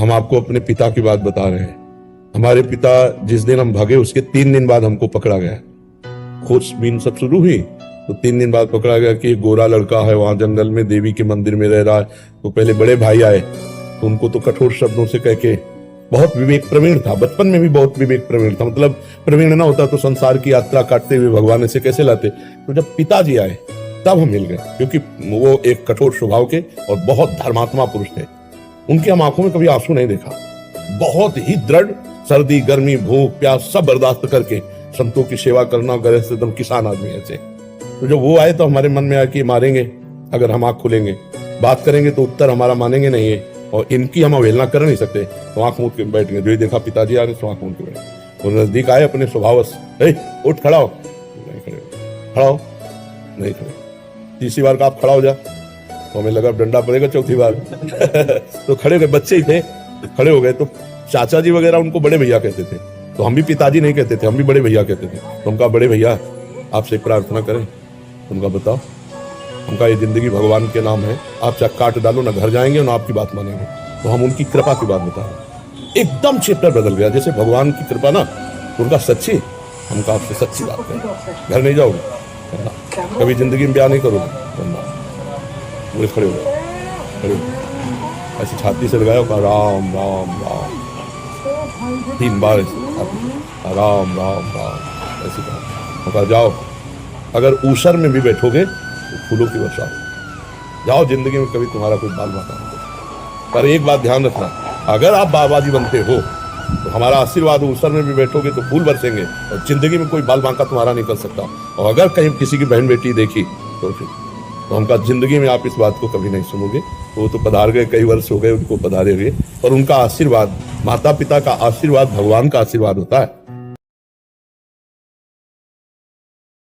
हम आपको अपने पिता की बात बता रहे हैं। हमारे पिता जिस दिन हम भागे उसके 3 दिन बाद हमको पकड़ा गया। खोजबीन सब शुरू हुई तो 3 दिन बाद पकड़ा गया कि एक गोरा लड़का है वहां जंगल में देवी के मंदिर में रह रहा है। तो पहले बड़े भाई आए तो उनको तो कठोर शब्दों से कह के, बहुत विवेक प्रवीण था, बचपन में भी बहुत विवेक प्रवीण था, मतलब प्रवीण ना होता तो संसार की यात्रा काटते हुए भगवान से कैसे लाते। तो जब पिताजी आए तब हम मिल गए, क्योंकि वो एक कठोर स्वभाव के और बहुत धर्मात्मा पुरुष थे। उनकी हम आंखों में कभी आंसू नहीं देखा। बहुत ही दृढ़, सर्दी गर्मी भूख प्यास सब बर्दाश्त करके संतों की सेवा करना, गरज से एकदम किसान आदमी ऐसे। तो जब वो आए तो हमारे मन में आया कि मारेंगे अगर हम आंख खुलेंगे, बात करेंगे तो उत्तर हमारा मानेंगे नहीं है, और इनकी हम अवहेलना कर नहीं सकते। तो आंख मूंद के बैठ गए। जो ही देखा पिताजी आ रहे तो आंख मूंद के बैठे। वो नजदीक आए अपने स्वभावश, उठ खड़ा हो, नहीं खड़े, खड़ा हो, नहीं खड़े। तीसरी बार का आप खड़ा हो जा, तो हमें लगा डंडा पड़ेगा चौथी बार तो खड़े हो गए, बच्चे ही थे, खड़े हो गए। तो चाचा जी वगैरह उनको बड़े भैया कहते थे, तो हम भी पिताजी नहीं कहते थे, हम भी बड़े भैया कहते थे। तो उनका बड़े भैया आपसे प्रार्थना करें, उनका बताओ, उनका ये जिंदगी भगवान के नाम है, आप चाहे काट डालो ना घर जाएंगे ना आपकी बात मानेंगे। तो हम उनकी कृपा की बात बता रहे, एकदम चैप्टर बदल गया, जैसे भगवान की कृपा ना उनका सच्ची, हमका आपसे सच्ची बात करें, घर नहीं जाओगे, कभी जिंदगी में ब्याह नहीं करोगे, पूरे खड़े हो गए, खड़े हो ऐसी छाती से लगाया, राम राम राम 3 बार राम राम राम ऐसे कहा। जाओ, अगर ऊसर में भी बैठोगे तो फूलों की वर्षा हो, जाओ, जिंदगी में कभी तुम्हारा कोई बाल बाका नहीं। पर एक बात ध्यान रखना, अगर आप बाबाजी बनते हो तो हमारा आशीर्वाद, ऊसर में भी बैठोगे तो फूल बरसेंगे, और जिंदगी में कोई बाल बांका तुम्हारा निकल सकता। और अगर कहीं किसी की बहन बेटी देखी तो फिर तो हमका जिंदगी में आप इस बात को कभी नहीं सुनोगे। वो तो पधार गए, कई वर्ष हो गए उनको पधारे हुए, पर उनका आशीर्वाद, माता पिता का आशीर्वाद भगवान का आशीर्वाद होता है।